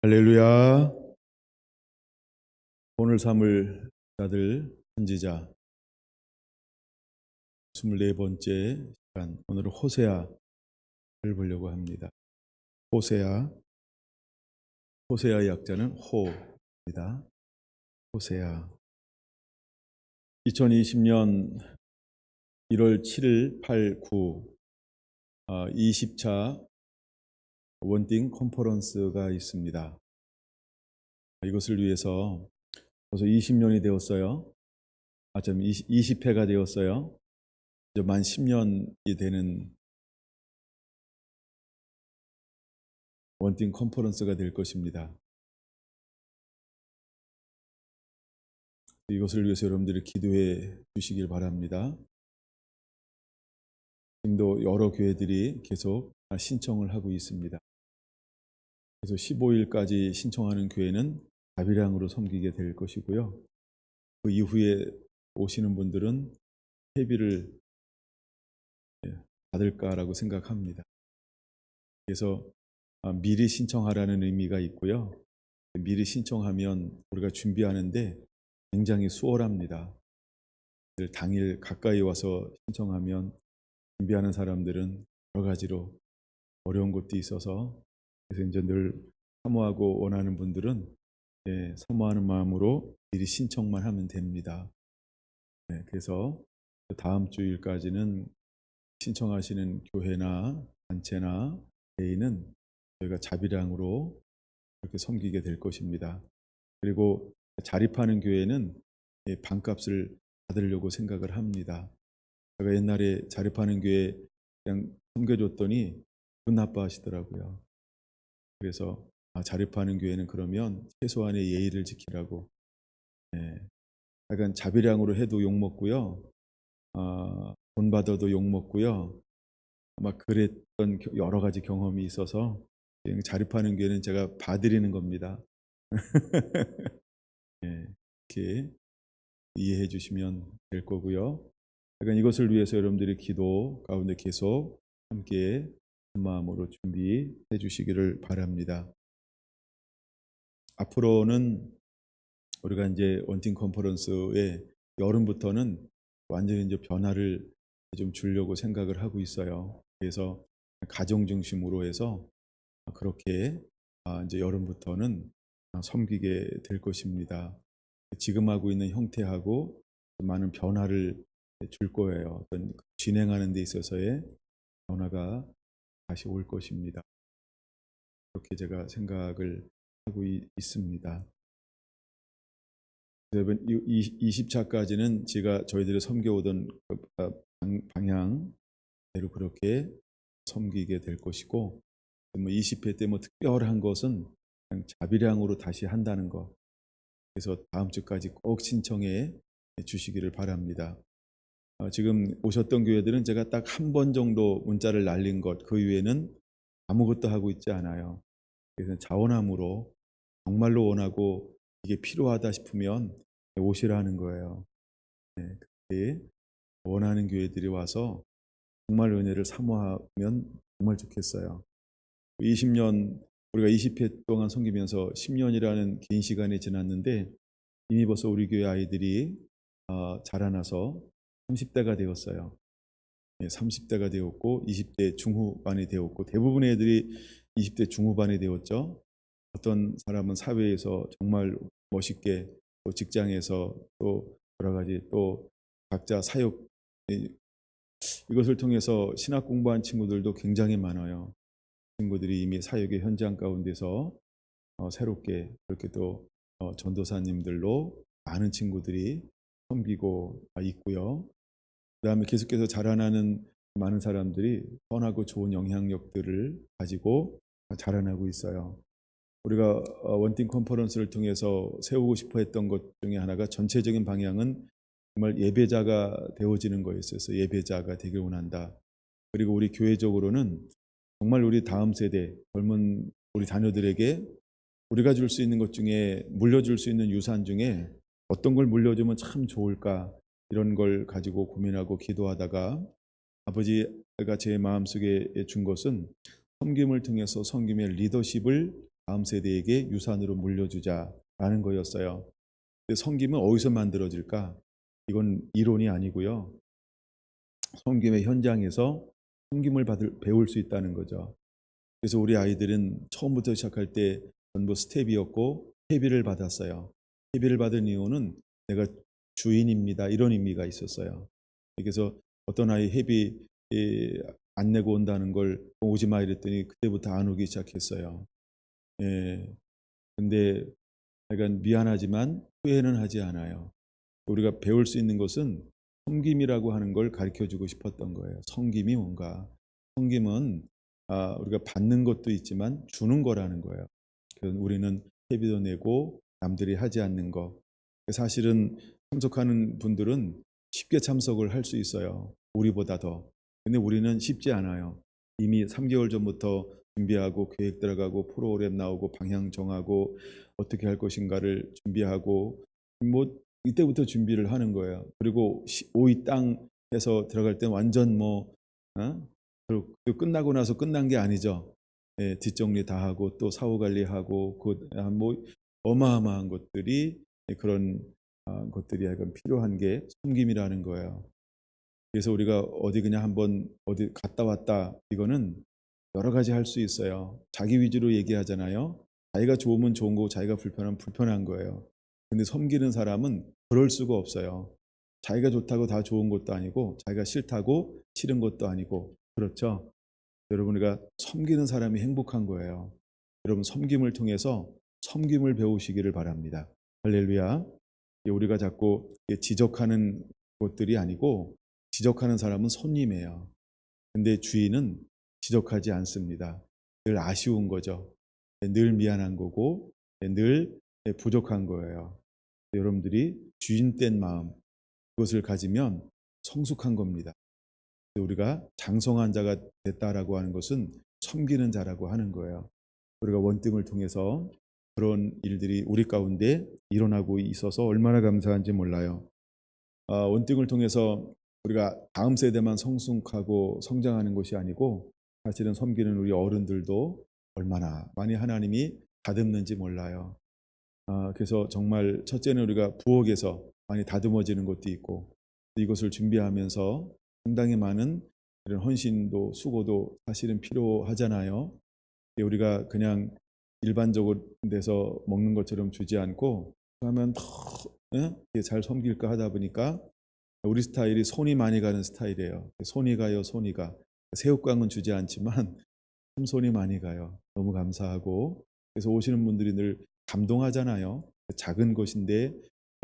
할렐루야. 오늘 삼을 자들 선지자 24번째 시간, 오늘은 호세아를 보려고 합니다. 호세아의 약자는 호입니다. 호세아. 2020년 1월 7일, 8, 9 20차 원띵 컨퍼런스가 있습니다. 이것을 위해서 벌써 20년이 되었어요. 20회가 되었어요. 이제 만 10년이 되는 원띵 컨퍼런스가 될 것입니다. 이것을 위해서 여러분들이 기도해 주시길 바랍니다. 지금도 여러 교회들이 계속 신청을 하고 있습니다. 그래서 15일까지 신청하는 교회는 자비량으로 섬기게 될 것이고요. 그 이후에 오시는 분들은 회비를 받을까라고 생각합니다. 그래서 미리 신청하라는 의미가 있고요. 미리 신청하면 우리가 준비하는데 굉장히 수월합니다. 당일 가까이 와서 신청하면 준비하는 사람들은 여러 가지로 어려운 것도 있어서, 그래서 이제 늘 사모하고 원하는 분들은 사모하는 마음으로 미리 신청만 하면 됩니다. 그래서 다음 주일까지는 신청하시는 교회나 단체나 개인은 저희가 자비량으로 이렇게 섬기게 될 것입니다. 그리고 자립하는 교회는 반값을 받으려고 생각을 합니다. 제가 옛날에 자립하는 교회 그냥 섬겨줬더니 기분 나빠하시더라고요. 그래서 자립하는 교회는 그러면 최소한의 예의를 지키라고. 약간 자비량으로 해도 욕먹고요. 돈 받아도 욕먹고요. 아마 그랬던 여러 가지 경험이 있어서 자립하는 교회는 제가 봐드리는 겁니다. 이렇게 이해해 주시면 될 거고요. 약간 이것을 위해서 여러분들이 기도 가운데 계속 함께 한 마음으로 준비해 주시기를 바랍니다. 앞으로는 우리가 이제 원팅 컨퍼런스에 여름부터는 완전히 이제 변화를 좀 주려고 생각을 하고 있어요. 그래서 가정 중심으로 해서 그렇게 이제 여름부터는 섬기게 될 것입니다. 지금 하고 있는 형태하고 많은 변화를 줄 거예요. 어떤 진행하는 데 있어서의 변화가 다시 올 것입니다. 그렇게 제가 생각을 하고 있습니다. 20차까지는 제가 저희들이 섬겨오던 방향대로 그렇게 섬기게 될 것이고, 20회 때 특별한 것은 그냥 자비량으로 다시 한다는 것. 그래서 다음 주까지 꼭 신청해 주시기를 바랍니다. 지금 오셨던 교회들은 제가 딱 한 번 정도 문자를 날린 것, 그 이외에는 아무것도 하고 있지 않아요. 그래서 자원함으로 정말로 원하고 이게 필요하다 싶으면 오시라는 거예요. 그때 원하는 교회들이 와서 정말 은혜를 사모하면 정말 좋겠어요. 20년, 우리가 20회 동안 섬기면서 10년이라는 긴 시간이 지났는데 이미 벌써 우리 교회 아이들이 자라나서 30대가 되었어요. 30대가 되었고 20대 중후반이 되었고, 대부분의 애들이 20대 중후반이 되었죠. 어떤 사람은 사회에서 정말 멋있게, 또 직장에서 또 여러 가지 또 각자 사역, 이것을 통해서 신학 공부한 친구들도 굉장히 많아요. 친구들이 이미 사역의 현장 가운데서 새롭게 그렇게 또 전도사님들로 많은 친구들이 섬기고 있고요. 그 다음에 계속해서 자라나는 많은 사람들이 선하고 좋은 영향력들을 가지고 자라나고 있어요. 우리가 원팅 컨퍼런스를 통해서 세우고 싶어 했던 것 중에 하나가 전체적인 방향은 정말 예배자가 되어지는 거였어요. 예배자가 되길 원한다. 그리고 우리 교회적으로는 정말 우리 다음 세대 젊은 우리 자녀들에게 우리가 줄 수 있는 것 중에, 물려줄 수 있는 유산 중에 어떤 걸 물려주면 참 좋을까, 이런 걸 가지고 고민하고 기도하다가 아버지가 제 마음속에 준 것은 섬김을 통해서 섬김의 리더십을 다음 세대에게 유산으로 물려주자라는 거였어요. 근데 섬김은 어디서 만들어질까? 이건 이론이 아니고요. 섬김의 현장에서 섬김을 배울 수 있다는 거죠. 그래서 우리 아이들은 처음부터 시작할 때 전부 스텝이었고 회비를 받았어요. 회비를 받은 이유는 내가 주인입니다, 이런 의미가 있었어요. 그래서 어떤 아이 회비 안 내고 온다는 걸 오지 마 이랬더니 그때부터 안 오기 시작했어요. 예. 근데 약간 미안하지만 후회는 하지 않아요. 우리가 배울 수 있는 것은 섬김이라고 하는 걸 가르쳐 주고 싶었던 거예요. 섬김이 뭔가? 섬김은 우리가 받는 것도 있지만 주는 거라는 거예요. 우리는 회비도 내고 남들이 하지 않는 거. 사실은 참석하는 분들은 쉽게 참석을 할 수 있어요. 우리보다 더. 근데 우리는 쉽지 않아요. 이미 3개월 전부터 준비하고 계획 들어가고 프로그램 나오고 방향 정하고 어떻게 할 것인가를 준비하고 뭐 이때부터 준비를 하는 거예요. 그리고 오이 땅 해서 들어갈 때 완전 그리고 끝나고 나서 끝난 게 아니죠. 예, 뒷정리 다 하고 또 사후 관리하고 뭐 어마어마한 것들이 그런 것들이 약간 필요한 게 섬김이라는 거예요. 그래서 우리가 어디 그냥 한번 어디 갔다 왔다 이거는 여러 가지 할 수 있어요. 자기 위주로 얘기하잖아요. 자기가 좋으면 좋은 거고 자기가 불편하면 불편한 거예요. 근데 섬기는 사람은 그럴 수가 없어요. 자기가 좋다고 다 좋은 것도 아니고 자기가 싫다고 싫은 것도 아니고 그렇죠. 여러분 우리가 섬기는 사람이 행복한 거예요. 여러분 섬김을 통해서 섬김을 배우시기를 바랍니다. 할렐루야. 우리가 자꾸 지적하는 것들이 아니고 지적하는 사람은 손님이에요. 근데 주인은 지적하지 않습니다. 늘 아쉬운 거죠. 늘 미안한 거고 늘 부족한 거예요. 여러분들이 주인된 마음 그것을 가지면 성숙한 겁니다. 우리가 장성한 자가 됐다라고 하는 것은 섬기는 자라고 하는 거예요. 우리가 원등을 통해서 그런 일들이 우리 가운데 일어나고 있어서 얼마나 감사한지 몰라요. 원등을 통해서 우리가 다음 세대만 성숙하고 성장하는 것이 아니고 사실은 섬기는 우리 어른들도 얼마나 많이 하나님이 다듬는지 몰라요. 그래서 정말 첫째는 우리가 부엌에서 많이 다듬어지는 것도 있고 이것을 준비하면서 상당히 많은 이런 헌신도 수고도 사실은 필요하잖아요. 우리가 그냥 일반적으로 데서 먹는 것처럼 주지 않고 하면 더 잘 섬길까 하다 보니까 우리 스타일이 손이 많이 가는 스타일이에요. 손이 가요, 손이 가. 새우깡은 주지 않지만 참 손이 많이 가요. 너무 감사하고 그래서 오시는 분들이 늘 감동하잖아요. 작은 것인데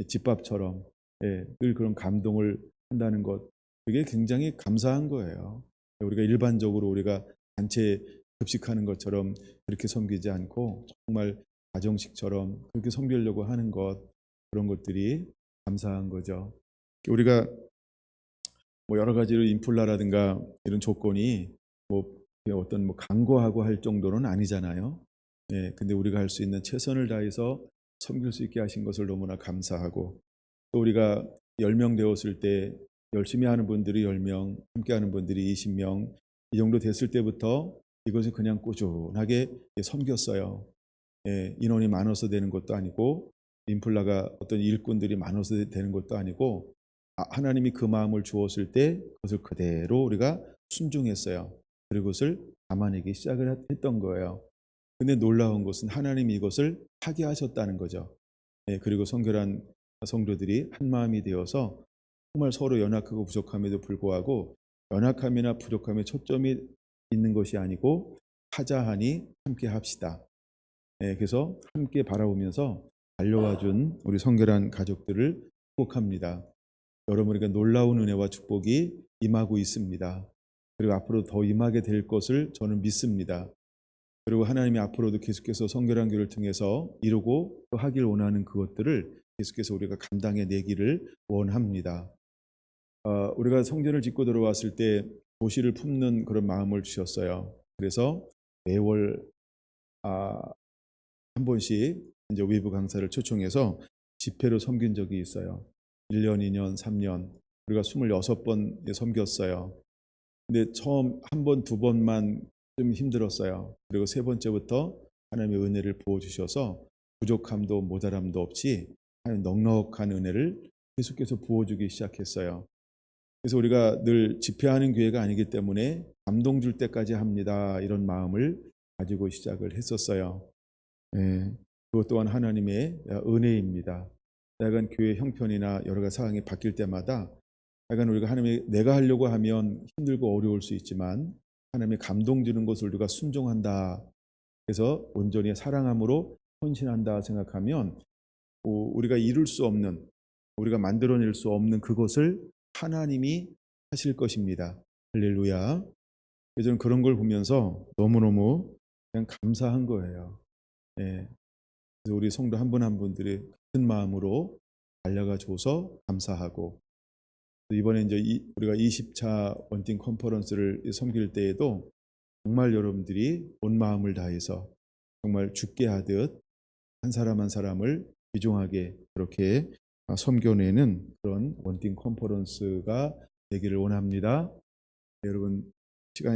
집밥처럼 늘 그런 감동을 한다는 것 그게 굉장히 감사한 거예요. 우리가 일반적으로 우리가 단체 급식하는 것처럼 그렇게 섬기지 않고 정말 가정식처럼 그렇게 섬기려고 하는 것 그런 것들이 감사한 거죠. 우리가 뭐 여러 가지로 인플라라든가 이런 조건이 뭐 어떤 뭐 강구하고 할 정도는 아니잖아요. 예, 근데 우리가 할 수 있는 최선을 다해서 섬길 수 있게 하신 것을 너무나 감사하고 또 우리가 10명 되었을 때 열심히 하는 분들이 10명, 함께 하는 분들이 20명 이 정도 됐을 때부터 이것을 그냥 꾸준하게 섬겼어요. 예, 인원이 많아서 되는 것도 아니고 인플라가 어떤 일꾼들이 많아서 되는 것도 아니고 하나님이 그 마음을 주었을 때 그것을 그대로 우리가 순종했어요. 그리고 그것을 담아내기 시작을 했던 거예요. 근데 놀라운 것은 하나님이 이것을 하게 하셨다는 거죠. 예, 그리고 성결한 성도들이 한 마음이 되어서 정말 서로 연약하고 부족함에도 불구하고 연약함이나 부족함에 초점이 있는 것이 아니고 하자하니 함께 합시다. 예, 그래서 함께 바라보면서 달려와 준 우리 성결한 가족들을 축복합니다. 여러분에게 놀라운 은혜와 축복이 임하고 있습니다. 그리고 앞으로 더 임하게 될 것을 저는 믿습니다. 그리고 하나님이 앞으로도 계속해서 성결한 교를 통해서 이루고 또 하길 원하는 그것들을 계속해서 우리가 감당해 내기를 원합니다. 우리가 성전을 짓고 들어왔을 때 도시를 품는 그런 마음을 주셨어요. 그래서 매월 한 번씩 이제 외부 강사를 초청해서 집회로 섬긴 적이 있어요. 1년, 2년, 3년 우리가 26번 섬겼어요. 근데 처음 한 번, 두 번만 좀 힘들었어요. 그리고 세 번째부터 하나님의 은혜를 부어 주셔서 부족함도 모자람도 없이 하나님 넉넉한 은혜를 계속해서 부어주기 시작했어요. 그래서 우리가 늘 집회하는 교회가 아니기 때문에 감동 줄 때까지 합니다, 이런 마음을 가지고 시작을 했었어요. 예, 그것 또한 하나님의 은혜입니다. 약간 교회 형편이나 여러 가지 상황이 바뀔 때마다 약간 우리가 하나님의 내가 하려고 하면 힘들고 어려울 수 있지만 하나님의 감동 주는 것을 우리가 순종한다, 그래서 온전히 사랑함으로 헌신한다 생각하면 우리가 이룰 수 없는, 우리가 만들어낼 수 없는 그것을 하나님이 하실 것입니다. 할렐루야. 저는 그런 걸 보면서 너무너무 그냥 감사한 거예요. 예. 그래서 우리 성도 한 분 한 분들이 같은 마음으로 달려가 줘서 감사하고, 이번에 이제 우리가 20차 원팅 컨퍼런스를 섬길 때에도 정말 여러분들이 온 마음을 다해서 정말 죽게 하듯 한 사람 한 사람을 귀중하게 그렇게 섬겨내는 그런 원팅 컨퍼런스가 되기를 원합니다. 여러분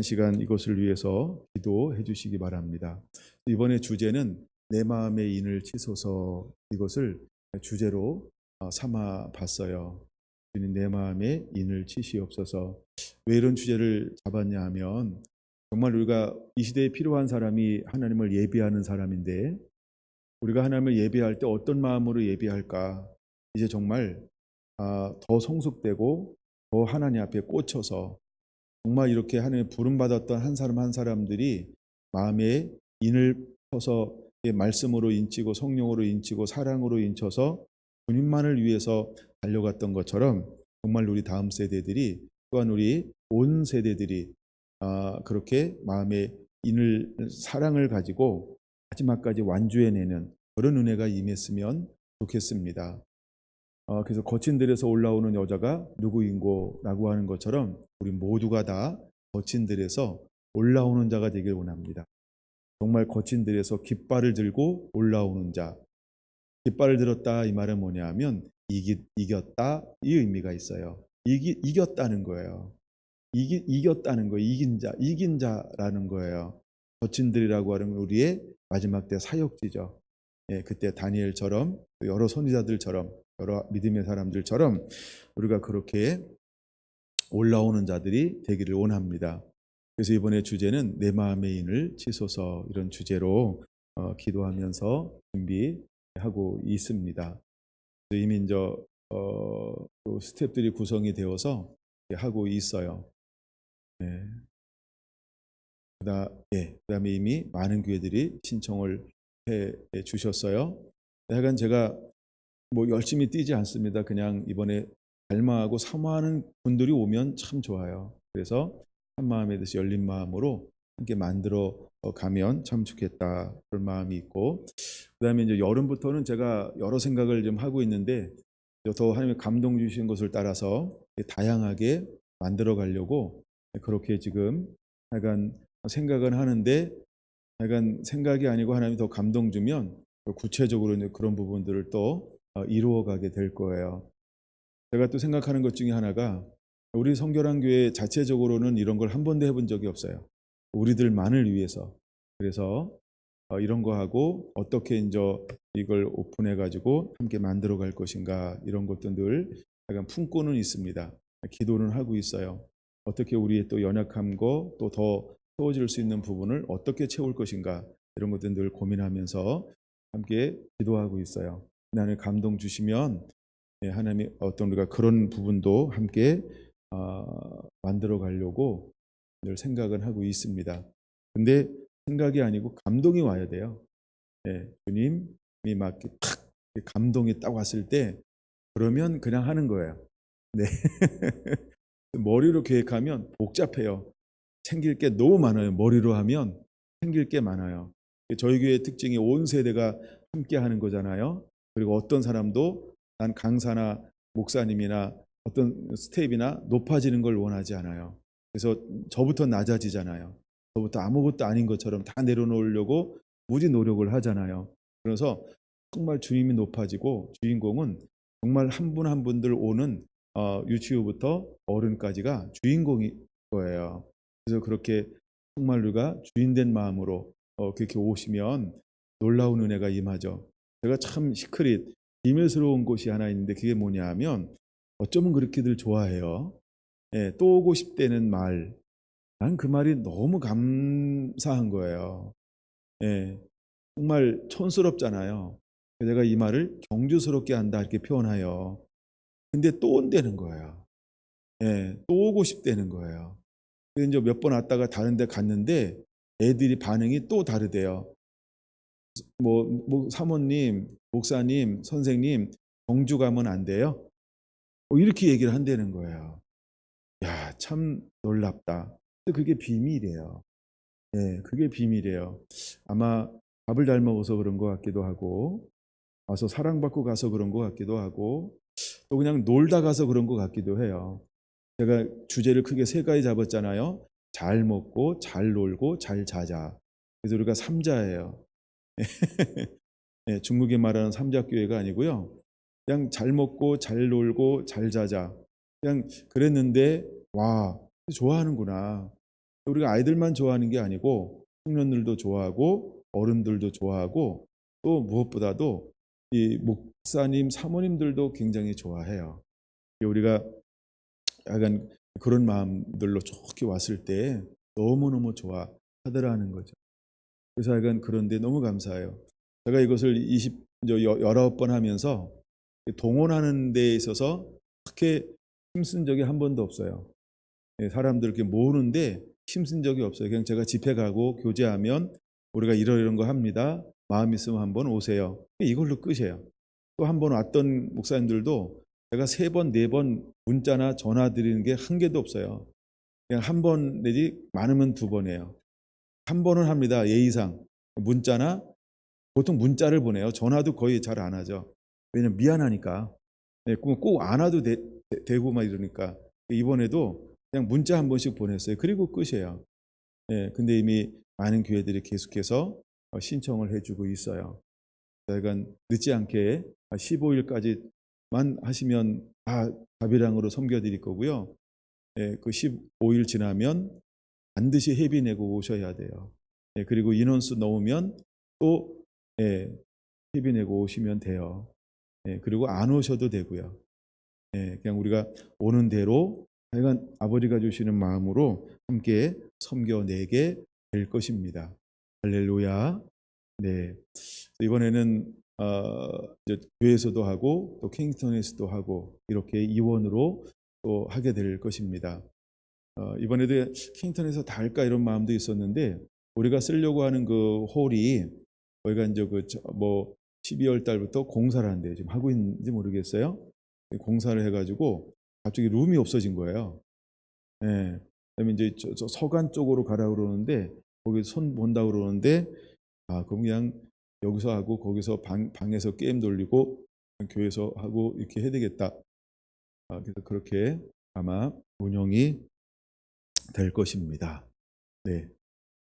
시간 이것을 위해서 기도해 주시기 바랍니다. 이번에 주제는 내 마음의 인을 치소서, 이것을 주제로 삼아 봤어요. 주님, 내 마음의 인을 치시옵소서. 왜 이런 주제를 잡았냐 하면 정말 우리가 이 시대에 필요한 사람이 하나님을 예비하는 사람인데, 우리가 하나님을 예배할 때 어떤 마음으로 예배할까? 이제 정말 더 성숙되고 더 하나님 앞에 꽂혀서 정말 이렇게 하나님의 부름받았던 한 사람 한 사람들이 마음에 인을 쳐서 말씀으로 인치고 성령으로 인치고 사랑으로 인쳐서 주님만을 위해서 달려갔던 것처럼 정말 우리 다음 세대들이, 또한 우리 온 세대들이 그렇게 마음에 인을, 사랑을 가지고 마지막까지 완주해내는 그런 은혜가 임했으면 좋겠습니다. 그래서 거친 들에서 올라오는 여자가 누구인고라고 하는 것처럼 우리 모두가 다 거친 들에서 올라오는 자가 되길 원합니다. 정말 거친 들에서 깃발을 들고 올라오는 자. 깃발을 들었다, 이 말은 뭐냐 하면 이겼다, 이 의미가 있어요. 이겼다는 거예요. 이겼다는 거예요. 이긴 자라는 거예요. 거친 들이라고 하는 우리의 마지막 때 사역지죠. 예, 그때 다니엘처럼 여러 선지자들처럼 여러 믿음의 사람들처럼 우리가 그렇게 올라오는 자들이 되기를 원합니다. 그래서 이번에 주제는 내 마음의 인을 치소서, 이런 주제로 기도하면서 준비하고 있습니다. 이미 이제 스태프들이 구성이 되어서 하고 있어요. 네. 그다음에 이미 많은 교회들이 신청을 해 주셨어요. 하여간 제가 뭐 열심히 뛰지 않습니다. 그냥 이번에 갈망하고 사모하는 분들이 오면 참 좋아요. 그래서 한 마음에 듯이 열린 마음으로 함께 만들어 가면 참 좋겠다, 그런 마음이 있고, 그다음에 이제 여름부터는 제가 여러 생각을 좀 하고 있는데 더 하나님의 감동 주신 것을 따라서 다양하게 만들어 가려고 그렇게 지금 약간 생각은 하는데, 약간 생각이 아니고 하나님이 더 감동 주면 구체적으로 이제 그런 부분들을 또 이루어가게 될 거예요. 제가 또 생각하는 것 중에 하나가, 우리 성결한 교회 자체적으로는 이런 걸 한 번도 해본 적이 없어요. 우리들만을 위해서. 그래서 이런 거 하고 어떻게 이제 이걸 오픈해 가지고 함께 만들어 갈 것인가, 이런 것도 늘 약간 품고는 있습니다. 기도는 하고 있어요. 어떻게 우리의 또 연약함과 또 더 채워질 수 있는 부분을 어떻게 채울 것인가, 이런 것들 늘 고민하면서 함께 기도하고 있어요. 하나님 감동 주시면 하나님이 어떤 우리가 그런 부분도 함께 만들어 가려고 늘 생각은 하고 있습니다. 근데 생각이 아니고 감동이 와야 돼요. 주님이 막 탁 감동이 딱 왔을 때 그러면 그냥 하는 거예요. 네. 머리로 계획하면 복잡해요. 챙길 게 너무 많아요. 머리로 하면 챙길 게 많아요. 저희 교회의 특징이 온 세대가 함께 하는 거잖아요. 그리고 어떤 사람도 난 강사나 목사님이나 어떤 스텝이나 높아지는 걸 원하지 않아요. 그래서 저부터 낮아지잖아요. 저부터 아무것도 아닌 것처럼 다 내려놓으려고 무지 노력을 하잖아요. 그래서 정말 주님이 높아지고 주인공은 정말 한 분 한 분들 오는 유치부부터 어른까지가 주인공인 거예요. 그래서 그렇게 정말 우리가 주인된 마음으로 그렇게 오시면 놀라운 은혜가 임하죠. 제가 참 시크릿 비밀스러운 곳이 하나 있는데 그게 뭐냐 하면 어쩌면 그렇게들 좋아해요. 예, 또 오고 싶다는 말. 난 그 말이 너무 감사한 거예요. 예, 정말 촌스럽잖아요. 내가 이 말을 경주스럽게 한다 이렇게 표현하여. 근데 또 온다는 거예요. 예, 또 오고 싶다는 거예요. 그래서 이제 몇 번 왔다가 다른 데 갔는데 애들이 반응이 또 다르대요. 사모님, 목사님, 선생님, 경주 가면 안 돼요? 이렇게 얘기를 한다는 거예요. 야, 참 놀랍다. 근데 그게 비밀이에요. 예, 그게 비밀이에요. 아마 밥을 잘 먹어서 그런 것 같기도 하고, 와서 사랑받고 가서 그런 것 같기도 하고, 또 그냥 놀다 가서 그런 것 같기도 해요. 제가 주제를 크게 세 가지 잡았잖아요. 잘 먹고, 잘 놀고, 잘 자자. 그래서 우리가 삼자예요. 예, 중국에 말하는 삼자교회가 아니고요. 그냥 잘 먹고, 잘 놀고, 잘 자자. 그냥 그랬는데, 와, 좋아하는구나. 우리가 아이들만 좋아하는 게 아니고 청년들도 좋아하고 어른들도 좋아하고 또 무엇보다도 이 목사님, 사모님들도 굉장히 좋아해요. 우리가 약간 그런 마음들로 좋게 왔을 때 너무너무 좋아하더라는 거죠. 그래서 약간 그런데 너무 감사해요. 제가 이것을 19번 하면서 동원하는 데 있어서 그렇게 힘쓴 적이 한 번도 없어요. 사람들 이렇게 모으는데 힘쓴 적이 없어요. 그냥 제가 집회 가고 교제하면 우리가 이런 거 합니다. 마음 있으면 한번 오세요. 이걸로 끝이에요. 또 한 번 왔던 목사님들도 제가 3번, 4번 문자나 전화 드리는 게 한 개도 없어요. 그냥 한 번 내지 많으면 2번이에요. 한 번은 합니다. 예의상. 문자나 보통 문자를 보내요. 전화도 거의 잘 안 하죠. 왜냐면 미안하니까. 꼭 안 와도 되고 막 이러니까. 이번에도 그냥 문자 한 번씩 보냈어요. 그리고 끝이에요. 근데 이미 많은 교회들이 계속해서 신청을 해주고 있어요. 저희가 늦지 않게 15일까지만 하시면 자비랑으로 섬겨드릴 거고요. 그 15일 지나면 반드시 회비 내고 오셔야 돼요. 그리고 인원수 넘으면 또 회비 내고 오시면 돼요. 그리고 안 오셔도 되고요. 그냥 우리가 오는 대로 하여간 아버지가 주시는 마음으로 함께 섬겨내게 될 것입니다. 할렐루야. 네. 이번에는 이제 교회에서도 하고 또 킹스턴에서도 하고 이렇게 이원으로 또 하게 될 것입니다. 이번에도 킹스턴에서 다 할까 이런 마음도 있었는데 우리가 쓰려고 하는 그 홀이 저희가 이제 12월 달부터 공사를 한대요. 지금 하고 있는지 모르겠어요. 공사를 해가지고 갑자기 룸이 없어진 거예요. 그다음에 이제 저 서간 쪽으로 가라 그러는데 거기 손 본다 그러는데 그럼 그냥 여기서 하고 거기서 방에서 게임 돌리고 교회에서 하고 이렇게 해야 되겠다. 그래서 그렇게 아마 운영이 될 것입니다. 네,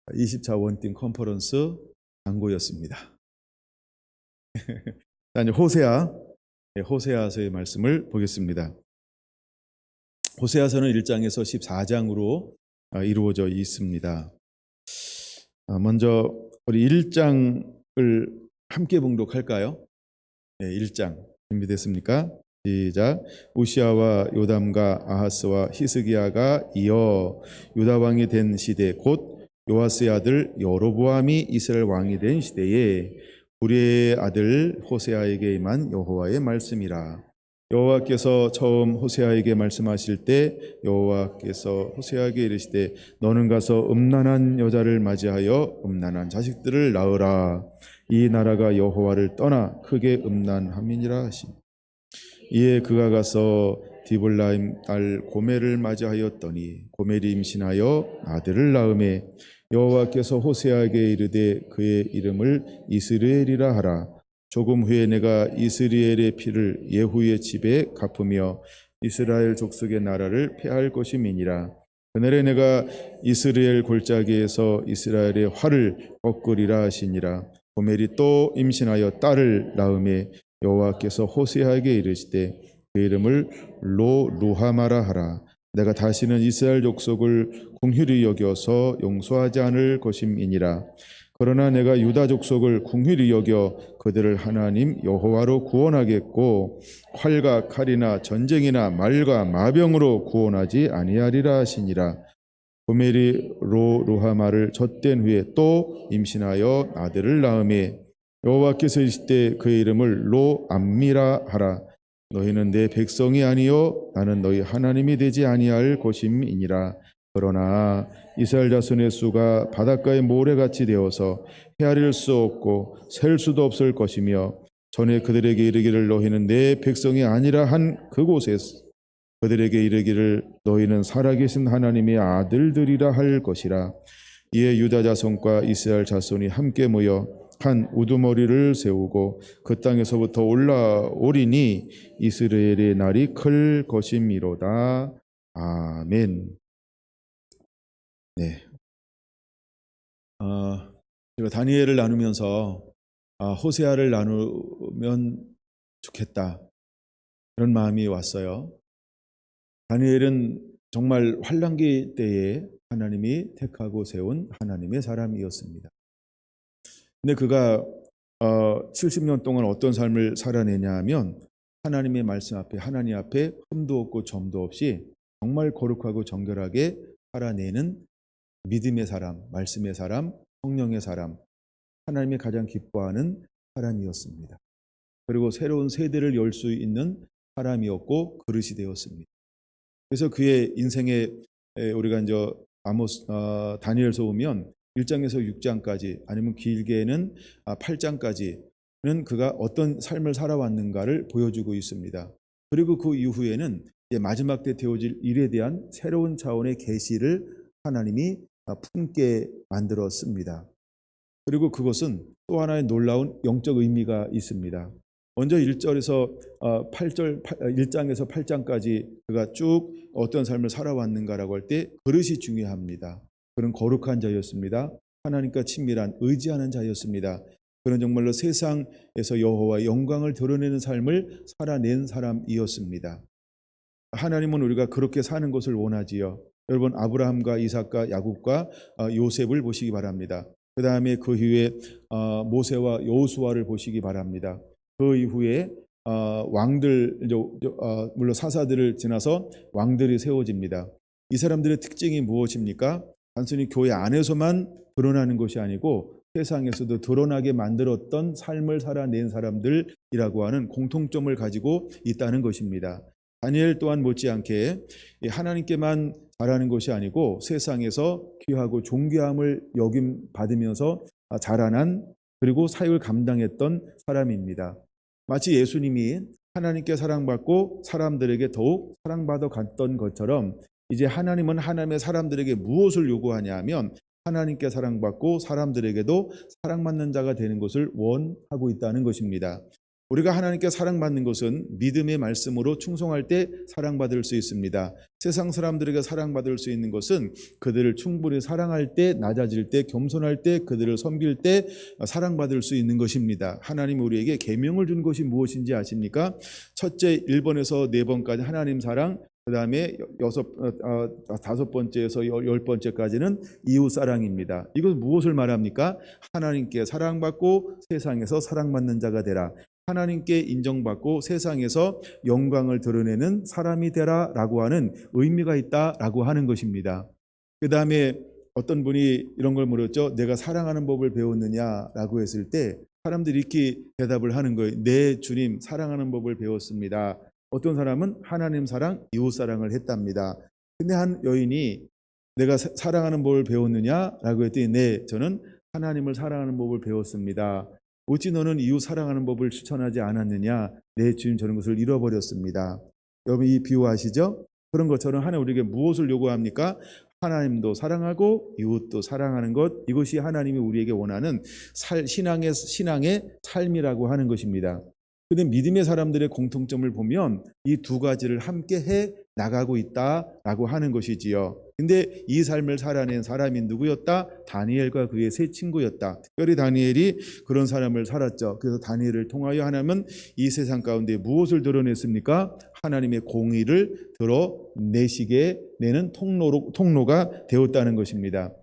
20차 원팀 컨퍼런스 광고였습니다. 이제 호세아서의 말씀을 보겠습니다. 호세아서는 1장에서 14장으로 이루어져 있습니다. 먼저 우리 1장을 함께 봉독할까요? 1장 준비됐습니까? 시작. 우시아와 요담과 아하스와 히스기야가 이어 유다 왕이 된 시대 곧 요아스의 아들 여로보암이 이스라엘 왕이 된 시대에 우리의 아들 호세아에게 임한 여호와의 말씀이라. 여호와께서 처음 호세아에게 말씀하실 때 여호와께서 호세아에게 이르시되 너는 가서 음란한 여자를 맞이하여 음란한 자식들을 낳으라. 이 나라가 여호와를 떠나 크게 음란함이니라 하시니. 이에 그가 가서 디볼라임 딸 고멜을 맞이하였더니 고멜이 임신하여 아들을 낳음에 여호와께서 호세아에게 이르되 그의 이름을 이스라엘이라 하라. 조금 후에 내가 이스라엘의 피를 예후의 집에 갚으며 이스라엘 족속의 나라를 폐할 것임이니라. 그날에 내가 이스라엘 골짜기에서 이스라엘의 활을 꺾으리라 하시니라. 고멜이 또 임신하여 딸을 낳음에 여호와께서 호세아에게 이르시되 그 이름을 루하마라 하라. 내가 다시는 이스라엘 족속을 긍휼히 여겨서 용서하지 않을 것임이니라. 그러나 내가 유다 족속을 긍휼히 여겨 그들을 하나님 여호와로 구원하겠고 활과 칼이나 전쟁이나 말과 마병으로 구원하지 아니하리라 하시니라. 고멜이 루하마를 젖된 후에 또 임신하여 아들을 낳음에 여호와께서 이르실 때 그의 이름을 로암미라 하라. 너희는 내 백성이 아니요 나는 너희 하나님이 되지 아니할 것임이니라. 그러나 이스라엘 자손의 수가 바닷가의 모래같이 되어서 헤아릴 수 없고 셀 수도 없을 것이며 전에 그들에게 이르기를 너희는 내 백성이 아니라 한 그곳에서 그들에게 이르기를 너희는 살아계신 하나님의 아들들이라 할 것이라. 이에 유다 자손과 이스라엘 자손이 함께 모여 한 우두머리를 세우고 그 땅에서부터 올라오리니 이스라엘의 날이 클 것임이로다. 아멘. 네. 제가 다니엘을 나누면서 호세아를 나누면 좋겠다 그런 마음이 왔어요. 다니엘은 정말 환난기 때에 하나님이 택하고 세운 하나님의 사람이었습니다. 근데 그가 70년 동안 어떤 삶을 살아내냐 하면 하나님의 말씀 앞에 하나님 앞에 흠도 없고 점도 없이 정말 거룩하고 정결하게 살아내는 믿음의 사람, 말씀의 사람, 성령의 사람, 하나님이 가장 기뻐하는 사람이었습니다. 그리고 새로운 세대를 열 수 있는 사람이었고 그릇이 되었습니다. 그래서 그의 인생에 우리가 이제 다니엘서 보면 1장에서 6장까지 아니면 길게는 8장까지는 그가 어떤 삶을 살아왔는가를 보여주고 있습니다. 그리고 그 이후에는 마지막 때 되어질 일에 대한 새로운 차원의 계시를 하나님이 품게 만들었습니다. 그리고 그것은 또 하나의 놀라운 영적 의미가 있습니다. 먼저 1장에서 8장까지 그가 쭉 어떤 삶을 살아왔는가라고 할 때 그릇이 중요합니다. 그는 거룩한 자였습니다. 하나님과 친밀한 의지하는 자였습니다. 그는 정말로 세상에서 여호와의 영광을 드러내는 삶을 살아낸 사람이었습니다. 하나님은 우리가 그렇게 사는 것을 원하지요. 여러분 아브라함과 이삭과 야곱과 요셉을 보시기 바랍니다. 그 다음에 그 이후에 모세와 여호수아를 보시기 바랍니다. 그 이후에 왕들, 물론 사사들을 지나서 왕들이 세워집니다. 이 사람들의 특징이 무엇입니까? 단순히 교회 안에서만 드러나는 것이 아니고 세상에서도 드러나게 만들었던 삶을 살아낸 사람들이라고 하는 공통점을 가지고 있다는 것입니다. 다니엘 또한 못지않게 하나님께만 잘하는 것이 아니고 세상에서 귀하고 존귀함을 여김받으면서 자라난 그리고 사역을 감당했던 사람입니다. 마치 예수님이 하나님께 사랑받고 사람들에게 더욱 사랑받아 갔던 것처럼 이제 하나님은 하나님의 사람들에게 무엇을 요구하냐 하면 하나님께 사랑받고 사람들에게도 사랑받는 자가 되는 것을 원하고 있다는 것입니다. 우리가 하나님께 사랑받는 것은 믿음의 말씀으로 충성할 때 사랑받을 수 있습니다. 세상 사람들에게 사랑받을 수 있는 것은 그들을 충분히 사랑할 때, 낮아질 때, 겸손할 때, 그들을 섬길 때 사랑받을 수 있는 것입니다. 하나님이 우리에게 계명을 준 것이 무엇인지 아십니까? 첫째 1번에서 4번까지 하나님 사랑, 그 다음에 5번째에서 10번째까지는 이웃 사랑입니다. 이것은 무엇을 말합니까? 하나님께 사랑받고 세상에서 사랑받는 자가 되라. 하나님께 인정받고 세상에서 영광을 드러내는 사람이 되라 라고 하는 의미가 있다라고 하는 것입니다. 그 다음에 어떤 분이 이런 걸 물었죠. 내가 사랑하는 법을 배웠느냐라고 했을 때 사람들이 이렇게 대답을 하는 거예요. 네, 주님 사랑하는 법을 배웠습니다. 어떤 사람은 하나님 사랑, 이웃 사랑을 했답니다. 근데 한 여인이 내가 사랑하는 법을 배웠느냐라고 했더니 네, 저는 하나님을 사랑하는 법을 배웠습니다. 어찌 너는 이웃 사랑하는 법을 추천하지 않았느냐? 네, 주님 저는 것을 잃어버렸습니다. 여러분 이 비유 아시죠? 그런 것처럼 하나님 우리에게 무엇을 요구합니까? 하나님도 사랑하고 이웃도 사랑하는 것, 이것이 하나님이 우리에게 원하는 신앙의 삶이라고 하는 것입니다. 그런데 믿음의 사람들의 공통점을 보면 이 두 가지를 함께 해 나가고 있다라고 하는 것이지요. 근데 이 삶을 살아낸 사람이 누구였다? 다니엘과 그의 세 친구였다. 특별히 다니엘이 그런 사람을 살았죠. 그래서 다니엘을 통하여 하나님은 이 세상 가운데 무엇을 드러냈습니까? 하나님의 공의를 드러내시게 내는 통로가 되었다는 것입니다.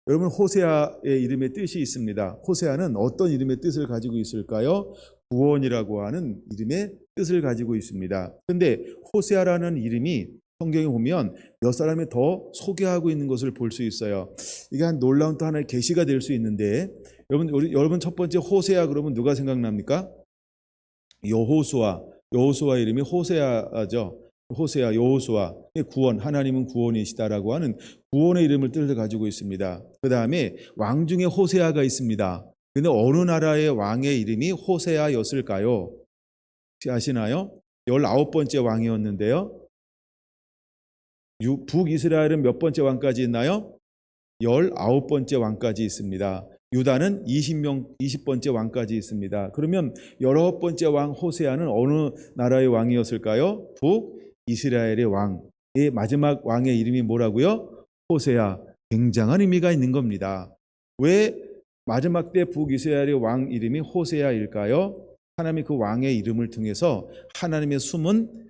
여러분 호세아의 이름의 뜻이 있습니다. 호세아는 어떤 이름의 뜻을 가지고 있을까요? 구원이라고 하는 이름의 뜻을 가지고 있습니다. 그런데 호세아라는 이름이 성경에 보면 몇 사람이 더 소개하고 있는 것을 볼 수 있어요. 이게 한 놀라운 또 하나의 계시가 될 수 있는데 여러분 첫 번째 호세아 그러면 누가 생각납니까? 여호수아 이름이 호세아죠. 호세아, 여호수아, 구원, 하나님은 구원이시다라고 하는 구원의 이름을 뜻을 가지고 있습니다. 그 다음에 왕 중에 호세아가 있습니다. 근데 어느 나라의 왕의 이름이 호세아였을까요? 혹시 아시나요? 19번째 왕이었는데요. 북이스라엘은 몇 번째 왕까지 있나요? 19번째 왕까지 있습니다. 유다는 20번째 왕까지 있습니다. 그러면 19번째 왕 호세아는 어느 나라의 왕이었을까요? 북이스라엘의 왕의 마지막 왕의 이름이 뭐라고요? 호세아. 굉장한 의미가 있는 겁니다. 왜 마지막 때 북이스라엘의 왕 이름이 호세아일까요? 하나님이 그 왕의 이름을 통해서 하나님의 숨은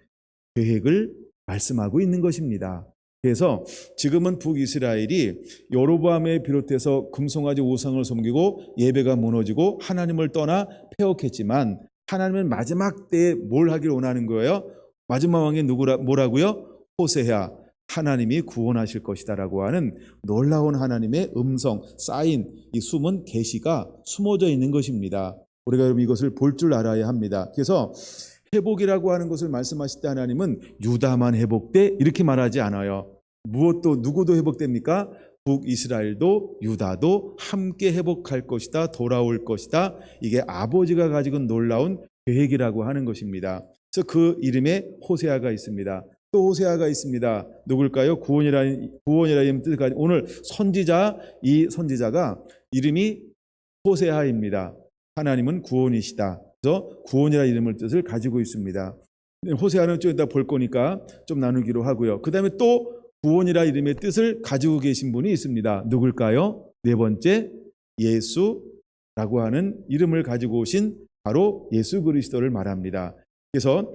계획을 말씀하고 있는 것입니다. 그래서 지금은 북이스라엘이 여로보암에 비롯해서 금송아지 우상을 섬기고 예배가 무너지고 하나님을 떠나 패역했지만 하나님은 마지막 때에 뭘 하길 원하는 거예요? 마지막 왕이 뭐라고요? 호세아. 하나님이 구원하실 것이다라고 하는 놀라운 하나님의 음성, 사인, 이 숨은 계시가 숨어져 있는 것입니다. 우리가 여러분 이것을 볼 줄 알아야 합니다. 그래서 회복이라고 하는 것을 말씀하실 때 하나님은 유다만 회복돼 이렇게 말하지 않아요. 무엇도 누구도 회복됩니까? 북이스라엘도 유다도 함께 회복할 것이다. 돌아올 것이다. 이게 아버지가 가지고 놀라운 계획이라고 하는 것입니다. 그래서 그 이름에 호세아가 있습니다. 또 호세아가 있습니다. 누굴까요? 구원이라는 뜻을 가진 오늘 선지자, 이 선지자가 이름이 호세아입니다. 하나님은 구원이시다. 그래서 구원이라는 이름을 뜻을 가지고 있습니다. 호세아는 좀 이따 볼 거니까 좀 나누기로 하고요. 그 다음에 또 구원이라는 이름의 뜻을 가지고 계신 분이 있습니다. 누굴까요? 네 번째, 예수라고 하는 이름을 가지고 오신 바로 예수 그리스도를 말합니다. 그래서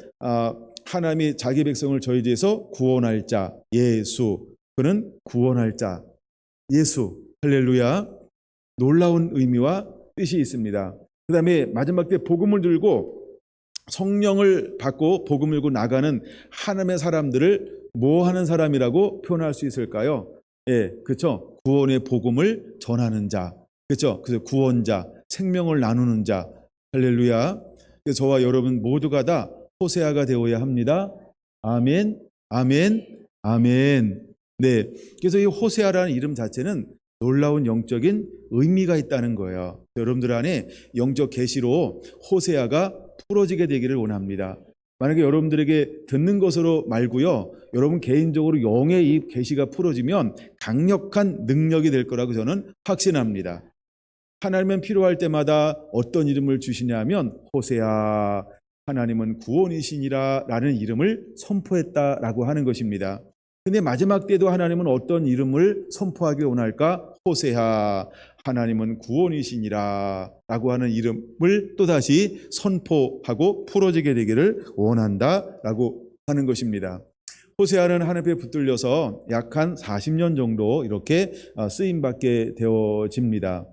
하나님이 자기 백성을 저희 죄에서 구원할 자, 예수. 그는 구원할 자, 예수. 할렐루야. 놀라운 의미와 뜻이 있습니다. 그 다음에 마지막 때 복음을 들고 성령을 받고 복음을 들고 나가는 하나님의 사람들을 뭐 하는 사람이라고 표현할 수 있을까요? 예, 그렇죠. 구원의 복음을 전하는 자, 그렇죠. 그래서 구원자, 생명을 나누는 자. 할렐루야. 그래서 저와 여러분 모두가 다 호세아가 되어야 합니다. 아멘, 아멘, 아멘. 네, 그래서 이 호세아라는 이름 자체는 놀라운 영적인 의미가 있다는 거예요. 여러분들 안에 영적 계시로 호세아가 풀어지게 되기를 원합니다. 만약에 여러분들에게 듣는 것으로 말고요, 여러분 개인적으로 영의 이 계시가 풀어지면 강력한 능력이 될 거라고 저는 확신합니다. 하나님은 필요할 때마다 어떤 이름을 주시냐면 호세아, 하나님은 구원이시니라 라는 이름을 선포했다라고 하는 것입니다. 근데 마지막 때도 하나님은 어떤 이름을 선포하길 원할까? 호세아, 하나님은 구원이시니라 라고 하는 이름을 또다시 선포하고 풀어지게 되기를 원한다라고 하는 것입니다. 호세아는 하나님께 붙들려서 약 한 40년 정도 이렇게 쓰임받게 되어집니다.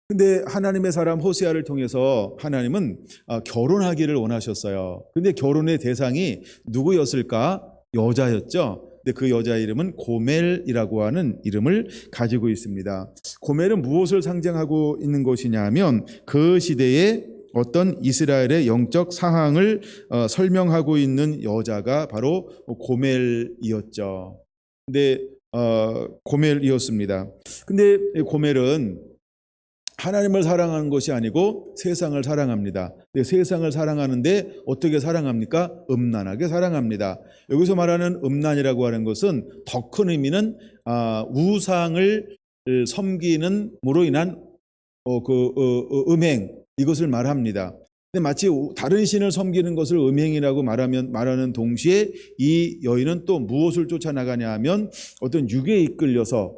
근데 하나님의 사람 호세아를 통해서 하나님은 결혼하기를 원하셨어요. 근데 결혼의 대상이 누구였을까? 여자였죠. 근데 그 여자 이름은 고멜이라고 하는 이름을 가지고 있습니다. 고멜은 무엇을 상징하고 있는 것이냐면 그 시대에 어떤 이스라엘의 영적 상황을 설명하고 있는 여자가 바로 고멜이었죠. 근데 고멜이었습니다. 근데 고멜은 하나님을 사랑하는 것이 아니고 세상을 사랑합니다. 근데 세상을 사랑하는데 어떻게 사랑합니까? 음란하게 사랑합니다. 여기서 말하는 음란이라고 하는 것은 더 큰 의미는 우상을 섬기는으로 인한 음행, 이것을 말합니다. 근데 마치 다른 신을 섬기는 것을 음행이라고 말하는 동시에 이 여인은 또 무엇을 쫓아나가냐 하면 어떤 육에 이끌려서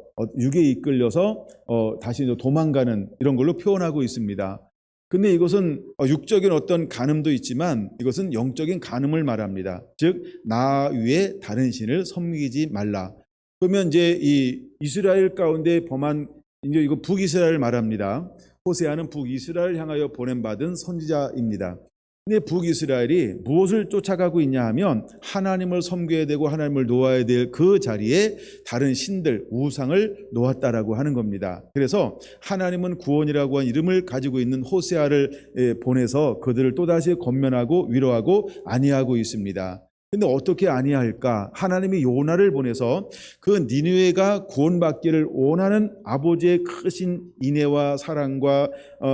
다시 도망가는 이런 걸로 표현하고 있습니다. 근데 이것은 육적인 어떤 간음도 있지만 이것은 영적인 간음을 말합니다. 즉, 나 위에 다른 신을 섬기지 말라. 그러면 이제 이 이스라엘 가운데 범한 이제 이거 북이스라엘을 말합니다. 호세아는 북이스라엘을 향하여 보냄받은 선지자입니다. 근데 북이스라엘이 무엇을 쫓아가고 있냐 하면 하나님을 섬겨야 되고 하나님을 놓아야 될 그 자리에 다른 신들, 우상을 놓았다라고 하는 겁니다. 그래서 하나님은 구원이라고 한 이름을 가지고 있는 호세아를 보내서 그들을 또다시 권면하고 위로하고 안위하고 있습니다. 근데 어떻게 안위할까? 하나님이 요나를 보내서 그 니느웨가 구원받기를 원하는 아버지의 크신 인애와 사랑과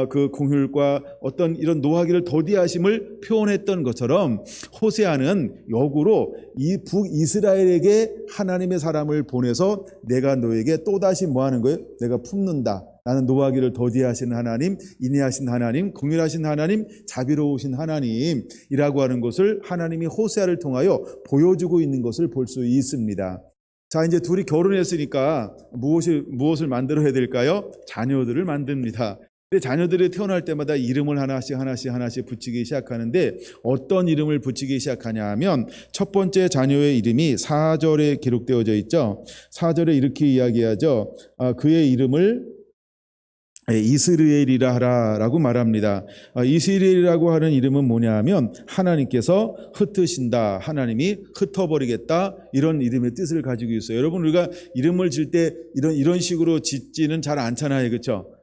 그 공휼과 어떤 이런 노하기를 더디하심을 표현했던 것처럼 호세아는 역으로 이 북이스라엘에게 하나님의 사람을 보내서 내가 너에게 또다시 뭐 하는 거예요? 내가 품는다. 나는 노하기를 더디하신 하나님, 인애하신 하나님, 긍휼하신 하나님, 자비로우신 하나님이라고 하는 것을 하나님이 호세아를 통하여 보여주고 있는 것을 볼 수 있습니다. 자, 이제 둘이 결혼했으니까 무엇을 만들어야 될까요? 자녀들을 만듭니다. 근데 자녀들이 태어날 때마다 이름을 하나씩 붙이기 시작하는데 어떤 이름을 붙이기 시작하냐 하면 첫 번째 자녀의 이름이 4절에 기록되어져 있죠. 4절에 이렇게 이야기하죠. 그의 이름을 이스라엘이라 하라라고 말합니다. 이스라엘이라고 하는 이름은 뭐냐 하면 하나님께서 흩으신다, 하나님이 흩어버리겠다, 이런 이름의 뜻을 가지고 있어요. 여러분, 우리가 이름을 질 때 이런 식으로 짓지는 잘 않잖아요, 그렇죠?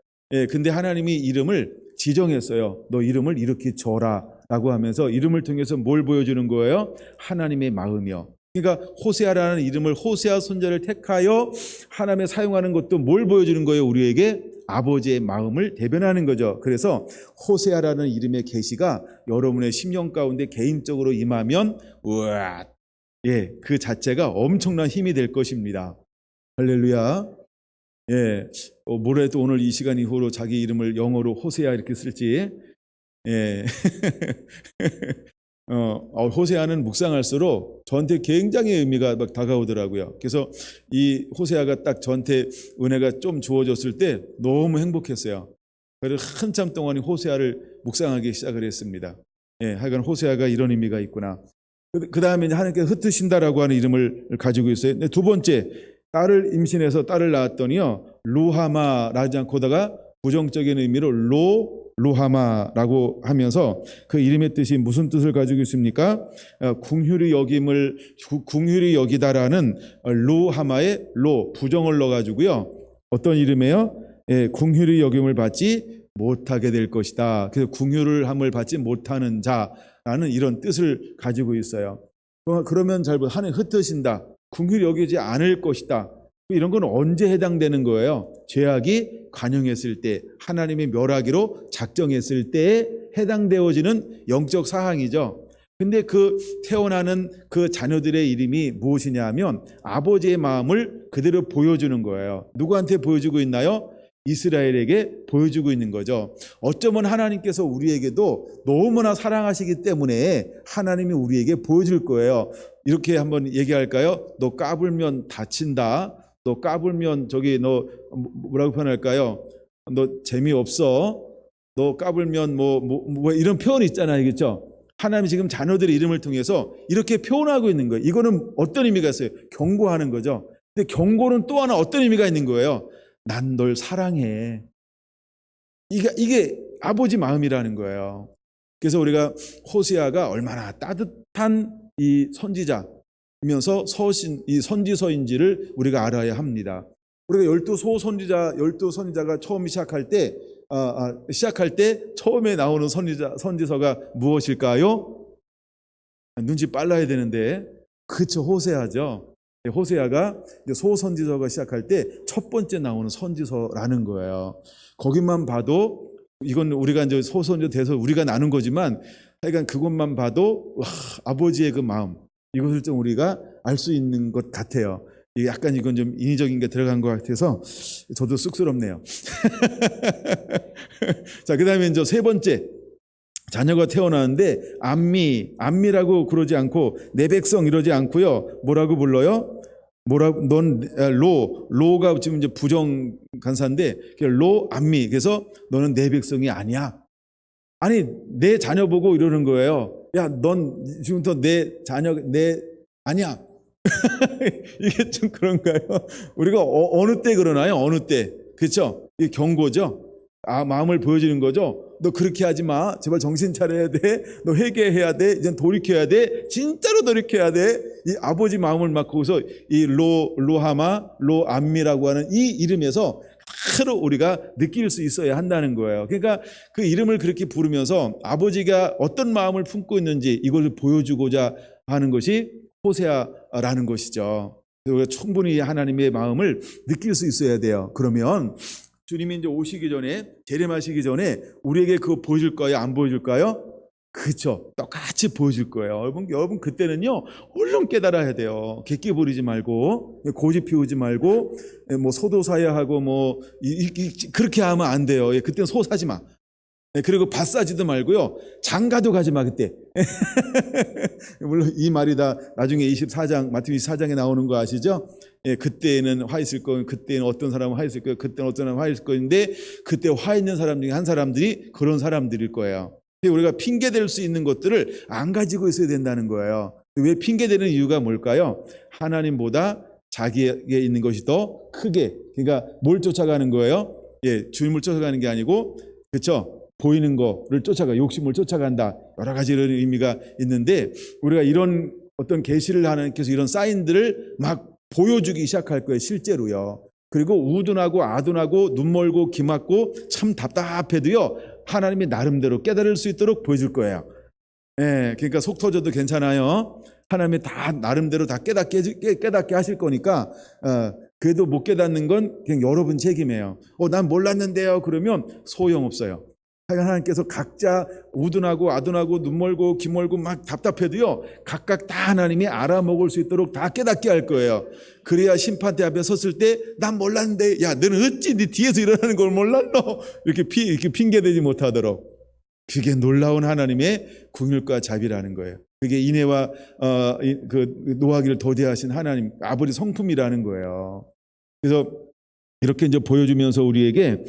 근데 하나님이 이름을 지정했어요. 너 이름을 이렇게 줘라라고 하면서 이름을 통해서 뭘 보여주는 거예요? 하나님의 마음이요. 그러니까 호세아라는 이름을, 호세아 손자를 택하여 하나님의 사용하는 것도 뭘 보여주는 거예요? 우리에게 아버지의 마음을 대변하는 거죠. 그래서 호세아라는 이름의 계시가 여러분의 심령 가운데 개인적으로 임하면 우와, 그 자체가 엄청난 힘이 될 것입니다. 할렐루야. 뭐래도 오늘 이 시간 이후로 자기 이름을 영어로 호세아 이렇게 쓸지. 호세아는 묵상할수록 저한테 굉장히 의미가 막 다가오더라고요. 그래서 이 호세아가 딱 저한테 은혜가 좀 주어졌을 때 너무 행복했어요. 그래서 한참 동안 호세아를 묵상하기 시작을 했습니다. 하여간 호세아가 이런 의미가 있구나. 그 다음에 하나님께서 흩으신다라고 하는 이름을 가지고 있어요. 근데 두 번째, 딸을 임신해서 딸을 낳았더니요, 루하마라지 않고다가 부정적인 의미로 루하마라고 하면서 그 이름의 뜻이 무슨 뜻을 가지고 있습니까? 궁휼히 여기다라는 루하마의 부정을 넣어가지고요, 어떤 이름이에요? 궁휼히 여김을 받지 못하게 될 것이다. 그래서 궁휼함을 받지 못하는 자라는 이런 뜻을 가지고 있어요. 그러면 잘 보면 하나님 흩으신다, 궁휼히 여기지 않을 것이다. 이런 건 언제 해당되는 거예요? 죄악이 관영했을 때, 하나님이 멸하기로 작정했을 때에 해당되어지는 영적 사항이죠. 근데 그 태어나는 그 자녀들의 이름이 무엇이냐 하면 아버지의 마음을 그대로 보여주는 거예요. 누구한테 보여주고 있나요? 이스라엘에게 보여주고 있는 거죠. 어쩌면 하나님께서 우리에게도 너무나 사랑하시기 때문에 하나님이 우리에게 보여줄 거예요. 이렇게 한번 얘기할까요? 너 까불면 다친다. 너 까불면 너 뭐라고 표현할까요? 너 재미없어. 너 까불면 뭐 이런 표현이 있잖아요, 그렇죠? 하나님이 지금 자녀들의 이름을 통해서 이렇게 표현하고 있는 거예요. 이거는 어떤 의미가 있어요? 경고하는 거죠. 근데 경고는 또 하나 어떤 의미가 있는 거예요? 난 널 사랑해. 이게 아버지 마음이라는 거예요. 그래서 우리가 호세아가 얼마나 따뜻한 이 선지자이면서 이 선지서인지를 우리가 알아야 합니다. 우리가 12선지자가 처음 시작할 때 처음에 나오는 선지서가 무엇일까요? 눈치 빨라야 되는데, 그쵸, 호세아죠. 호세아가 소선지서가 시작할 때 첫 번째 나오는 선지서라는 거예요. 거기만 봐도, 이건 우리가 이제 소선지서 돼서 우리가 나눈 거지만, 하여간 그것만 봐도 아버지의 그 마음, 이것을 좀 우리가 알 수 있는 것 같아요. 약간 이건 좀 인위적인 게 들어간 것 같아서 저도 쑥스럽네요. 자, 그 다음에 이제 세 번째, 자녀가 태어나는데 암미라고 그러지 않고 내 백성 이러지 않고요, 뭐라고 불러요? 로가 지금 이제 부정 간사인데 암미. 그래서 너는 내 백성이 아니야. 아니, 내 자녀 보고 이러는 거예요. 야, 넌 지금부터 내 자녀 아니야. 이게 좀 그런가요? 우리가 어느 때 그러나요? 어느 때? 그렇죠? 이 경고죠. 마음을 보여주는 거죠. 너 그렇게 하지 마. 제발 정신 차려야 돼. 너 회개해야 돼. 이젠 돌이켜야 돼. 진짜로 돌이켜야 돼. 이 아버지 마음을 막 거기서 이 로하마, 로암미라고 하는 이 이름에서 바로 우리가 느낄 수 있어야 한다는 거예요. 그러니까 그 이름을 그렇게 부르면서 아버지가 어떤 마음을 품고 있는지 이걸 보여주고자 하는 것이 호세아라는 것이죠. 우리가 충분히 하나님의 마음을 느낄 수 있어야 돼요. 그러면 주님이 이제 오시기 전에, 재림하시기 전에 우리에게 그거 보여줄까요? 안 보여줄까요? 그렇죠. 똑같이 보여줄 거예요. 여러분 그때는요, 얼른 깨달아야 돼요. 객기 부리지 말고, 고집 피우지 말고, 뭐 소도사야 하고 뭐 그렇게 하면 안 돼요. 그때는 소 사지 마. 그리고 밭 사지도 말고요, 장가도 가지 마 그때. 물론 이 말이 다 나중에 24장 마태복음 24장에 나오는 거 아시죠? 그때는 화 있을 거예요. 그때는 어떤 사람은 화 있을 거예요. 그때는 어떤 사람은 화 있을 거인데 그때 화 있는 사람 중에 한 사람들이 그런 사람들일 거예요. 우리가 핑계 댈 수 있는 것들을 안 가지고 있어야 된다는 거예요. 왜 핑계 대는 이유가 뭘까요? 하나님보다 자기에게 있는 것이 더 크게, 그러니까 뭘 쫓아가는 거예요? 주님을 쫓아가는 게 아니고, 그렇죠? 보이는 거를 쫓아가, 욕심을 쫓아간다. 여러 가지 이런 의미가 있는데, 우리가 이런 어떤 계시를 하나님께서 이런 사인들을 막 보여주기 시작할 거예요, 실제로요. 그리고 우둔하고 아둔하고 눈 멀고 귀 막고 참 답답해도요, 하나님이 나름대로 깨달을 수 있도록 보여줄 거예요. 그러니까 속 터져도 괜찮아요. 하나님이 다 나름대로 다 깨닫게 하실 거니까, 그래도 못 깨닫는 건 그냥 여러분 책임이에요. 난 몰랐는데요. 그러면 소용없어요. 하나님께서 각자 우둔하고 아둔하고 눈 멀고 귀 멀고 막 답답해도요, 각각 다 하나님이 알아먹을 수 있도록 다 깨닫게 할 거예요. 그래야 심판대 앞에 섰을 때 난 몰랐는데, 야 너는 어찌 네 뒤에서 일어나는 걸 몰랐노? 이렇게 핑계대지 못하도록. 그게 놀라운 하나님의 긍휼과 자비라는 거예요. 그게 인애와 그 노하기를 더디하신 하나님 아버지 성품이라는 거예요. 그래서 이렇게 이제 보여주면서 우리에게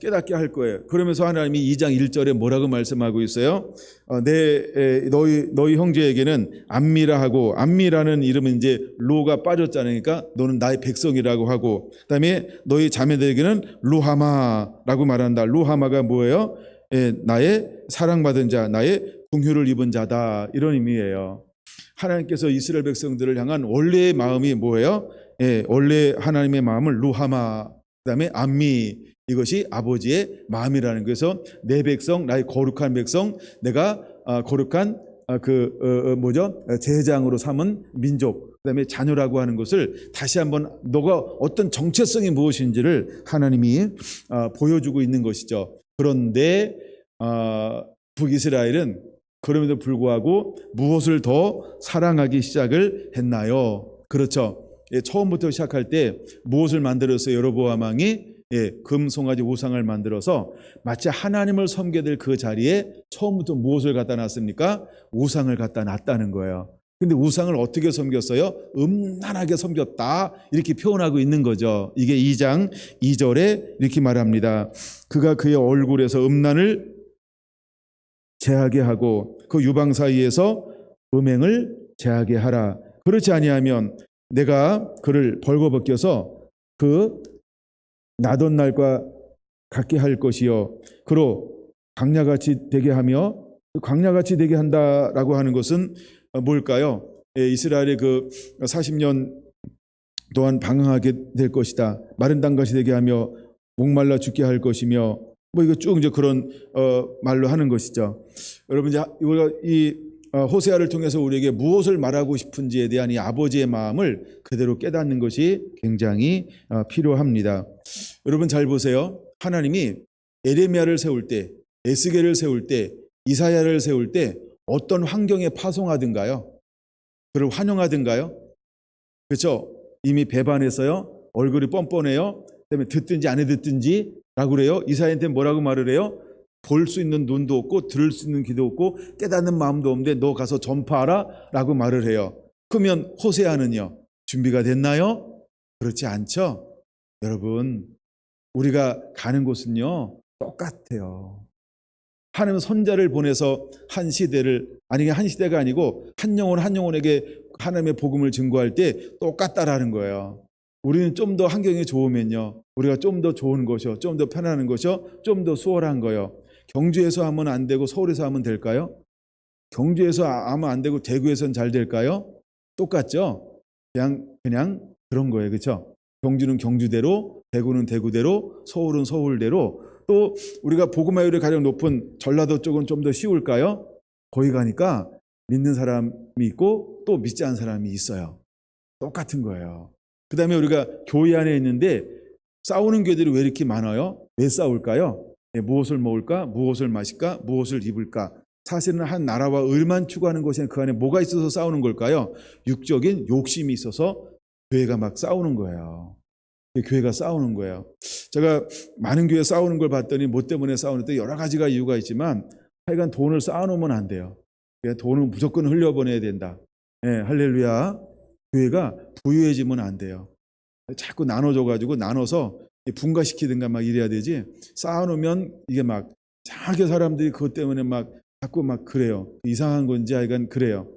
깨닫게 할 거예요. 그러면서 하나님이 2장 1절에 뭐라고 말씀하고 있어요? 너희 형제에게는 암미라 하고, 암미라는 이름은 이제 로가 빠졌잖아요. 그러니까 너는 나의 백성이라고 하고, 그다음에 너희 자매들에게는 루하마라고 말한다. 루하마가 뭐예요? 나의 사랑받은 자, 나의 긍휼을 입은 자다, 이런 의미예요. 하나님께서 이스라엘 백성들을 향한 원래의 마음이 뭐예요? 원래 하나님의 마음을 루하마, 그다음에 암미, 이것이 아버지의 마음이라는 거예요. 그래서 내 백성, 나의 거룩한 백성, 내가 거룩한 제장으로 삼은 민족, 그다음에 자녀라고 하는 것을 다시 한번 너가 어떤 정체성이 무엇인지를 하나님이 보여주고 있는 것이죠. 그런데 북이스라엘은 그럼에도 불구하고 무엇을 더 사랑하기 시작을 했나요? 그렇죠. 처음부터 시작할 때 무엇을 만들었어요? 여로보암 왕이 금, 송아지 우상을 만들어서 마치 하나님을 섬겨야 될 그 자리에 처음부터 무엇을 갖다 놨습니까? 우상을 갖다 놨다는 거예요. 근데 우상을 어떻게 섬겼어요? 음란하게 섬겼다, 이렇게 표현하고 있는 거죠. 이게 2장 2절에 이렇게 말합니다. 그가 그의 얼굴에서 음란을 제하게 하고 그 유방 사이에서 음행을 제하게 하라. 그렇지 아니하면 내가 그를 벌거벗겨서 그 나던 날과 같게 할 것이요, 그로 광야같이 되게 하며, 광야같이 되게 한다라고 하는 것은 뭘까요? 이스라엘의 그 40년 동안 방황하게 될 것이다. 마른 땅같이 되게 하며 목말라 죽게 할 것이며, 뭐 이거 쭉 이제 그런 말로 하는 것이죠. 여러분, 이제 우리가 이 호세아를 통해서 우리에게 무엇을 말하고 싶은지에 대한 이 아버지의 마음을 그대로 깨닫는 것이 굉장히 필요합니다. 여러분 잘 보세요. 하나님이 에레미야를 세울 때, 에스겔을 세울 때, 이사야를 세울 때 어떤 환경에 파송하든가요? 그를 환영하든가요? 그렇죠? 이미 배반해서요, 얼굴이 뻔뻔해요. 그다음에 듣든지 안 듣든지 라고 그래요. 이사야한테 뭐라고 말을 해요? 볼 수 있는 눈도 없고 들을 수 있는 귀도 없고 깨닫는 마음도 없는데 너 가서 전파하라 라고 말을 해요. 그러면 호세아는요, 준비가 됐나요? 그렇지 않죠? 여러분, 우리가 가는 곳은요 똑같아요. 하나님은 선자를 보내서 한 시대가 아니고 한 영혼에게 하나님의 복음을 증거할 때 똑같다라는 거예요. 우리는 좀 더 환경이 좋으면요, 우리가 좀 더 좋은 것이요, 좀 더 편안한 것이요, 좀 더 수월한 거요. 경주에서 하면 안 되고 서울에서 하면 될까요? 경주에서 하면 안 되고 대구에서는 잘 될까요? 똑같죠? 그냥 그런 거예요. 그렇죠? 경주는 경주대로, 대구는 대구대로, 서울은 서울대로. 또 우리가 복음화율이 가장 높은 전라도 쪽은 좀 더 쉬울까요? 거기 가니까 믿는 사람이 있고 또 믿지 않은 사람이 있어요. 똑같은 거예요. 그 다음에 우리가 교회 안에 있는데 싸우는 교회들이 왜 이렇게 많아요? 왜 싸울까요? 무엇을 먹을까? 무엇을 마실까? 무엇을 입을까? 사실은 한 나라와 을만 추구하는 것이 그 안에 뭐가 있어서 싸우는 걸까요? 육적인 욕심이 있어서 교회가 막 싸우는 거예요. 교회가 싸우는 거예요. 제가 많은 교회 싸우는 걸 봤더니 뭐 때문에 싸우는데 여러 가지가 이유가 있지만 하여간 돈을 쌓아놓으면 안 돼요. 돈은 무조건 흘려보내야 된다. 할렐루야. 교회가 부유해지면 안 돼요. 자꾸 나눠줘가지고 나눠서 분가시키든가 막 이래야 되지, 쌓아놓으면 이게 막 자기 사람들이 그것 때문에 막 자꾸 막 그래요. 이상한 건지 하여간 그래요.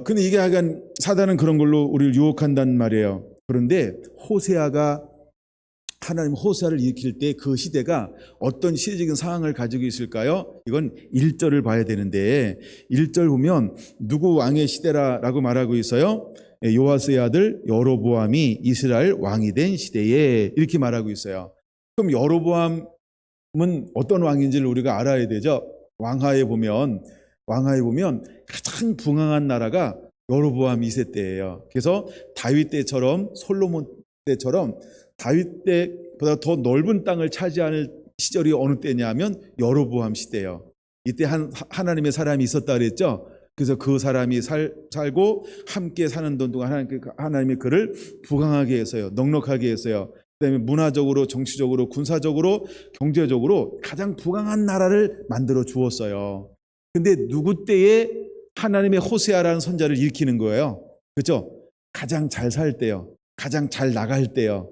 근데 이게 하여간 사단은 그런 걸로 우리를 유혹한단 말이에요. 그런데 하나님 호세아를 일으킬 때 그 시대가 어떤 시대적인 상황을 가지고 있을까요? 이건 1절을 봐야 되는데 1절 보면 누구 왕의 시대라고 말하고 있어요? 요아스의 아들 여로보암이 이스라엘 왕이 된 시대에 이렇게 말하고 있어요. 그럼 여로보암은 어떤 왕인지를 우리가 알아야 되죠. 왕하에 보면 가장 붕황한 나라가 여로보암 2세 때예요. 그래서 다윗 때처럼 솔로몬 때처럼 다윗 때보다 더 넓은 땅을 차지하는 시절이 어느 때냐면 여로보암 시대예요. 이때 하나님의 사람이 있었다 그랬죠. 그래서 그 사람이 살고 함께 사는 동안 하나님이 그를 부강하게 했어요. 넉넉하게 했어요. 그다음에 문화적으로, 정치적으로, 군사적으로, 경제적으로 가장 부강한 나라를 만들어 주었어요. 근데 누구 때에 하나님의 호세아라는 선자를 일으키는 거예요? 그렇죠? 가장 잘 살 때요. 가장 잘 나갈 때요.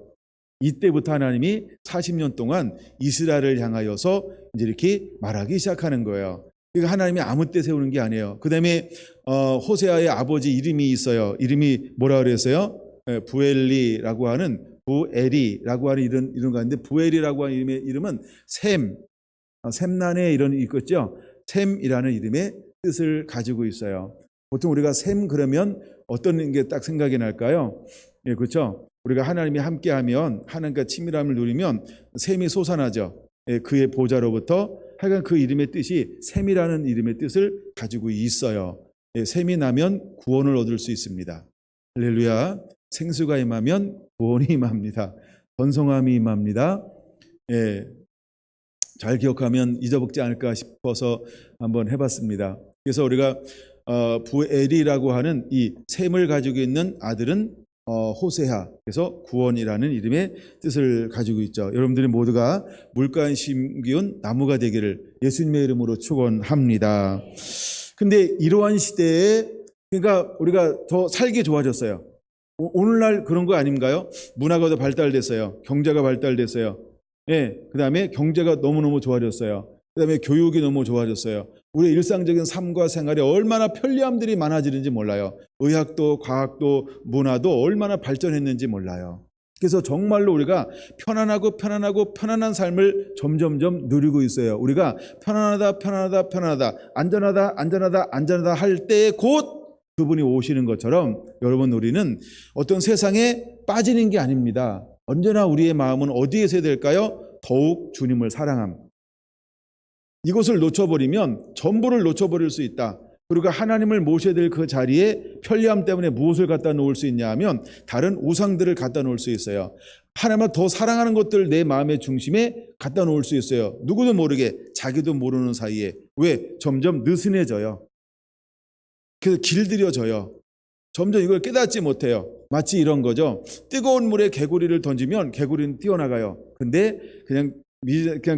이때부터 하나님이 40년 동안 이스라엘을 향하여서 이제 이렇게 말하기 시작하는 거예요. 그러니까 하나님이 아무 때 세우는 게 아니에요. 그 다음에 호세아의 아버지 이름이 있어요. 이름이 뭐라 그랬어요? 부엘리라고 하는 이런 가는데, 부엘이라고 하는 이름은 샘난의 이런 있겠죠. 샘이라는 이름의 뜻을 가지고 있어요. 보통 우리가 샘 그러면 어떤 게 딱 생각이 날까요? 예, 그렇죠. 우리가 하나님이 함께하면, 하나님과 친밀함을 누리면 샘이 솟아나죠. 예, 그의 보좌로부터. 하여간 그 이름의 뜻이 샘이라는 이름의 뜻을 가지고 있어요. 예, 샘이 나면 구원을 얻을 수 있습니다. 할렐루야. 생수가 임하면 구원이 임합니다. 번성함이 임합니다. 예, 잘 기억하면 잊어먹지 않을까 싶어서 한번 해봤습니다. 그래서 우리가 부엘이라고 하는 이 셈을 가지고 있는 아들은 호세아, 그래서 구원이라는 이름의 뜻을 가지고 있죠. 여러분들이 모두가 물가에 심기운 나무가 되기를 예수님의 이름으로 축원합니다. 근데 이러한 시대에 그러니까 우리가 더 살기 좋아졌어요. 오늘날 그런 거 아닌가요? 문화가 더 발달됐어요. 경제가 발달됐어요. 예, 그 다음에 경제가 너무너무 좋아졌어요. 그 다음에 교육이 너무 좋아졌어요. 우리의 일상적인 삶과 생활에 얼마나 편리함들이 많아지는지 몰라요. 의학도 과학도 문화도 얼마나 발전했는지 몰라요. 그래서 정말로 우리가 편안한 삶을 점점점 누리고 있어요. 우리가 편안하다 안전하다 할 때 곧 그분이 오시는 것처럼 여러분, 우리는 어떤 세상에 빠지는 게 아닙니다. 언제나 우리의 마음은 어디에 있어야 될까요? 더욱 주님을 사랑함. 이것을 놓쳐버리면 전부를 놓쳐버릴 수 있다. 그리고 하나님을 모셔야 될 그 자리에 편리함 때문에 무엇을 갖다 놓을 수 있냐 하면 다른 우상들을 갖다 놓을 수 있어요. 하나님을 더 사랑하는 것들을 내 마음의 중심에 갖다 놓을 수 있어요. 누구도 모르게, 자기도 모르는 사이에. 왜? 점점 느슨해져요. 그래서 길들여져요. 점점 이걸 깨닫지 못해요. 마치 이런 거죠. 뜨거운 물에 개구리를 던지면 개구리는 뛰어나가요. 근데 그냥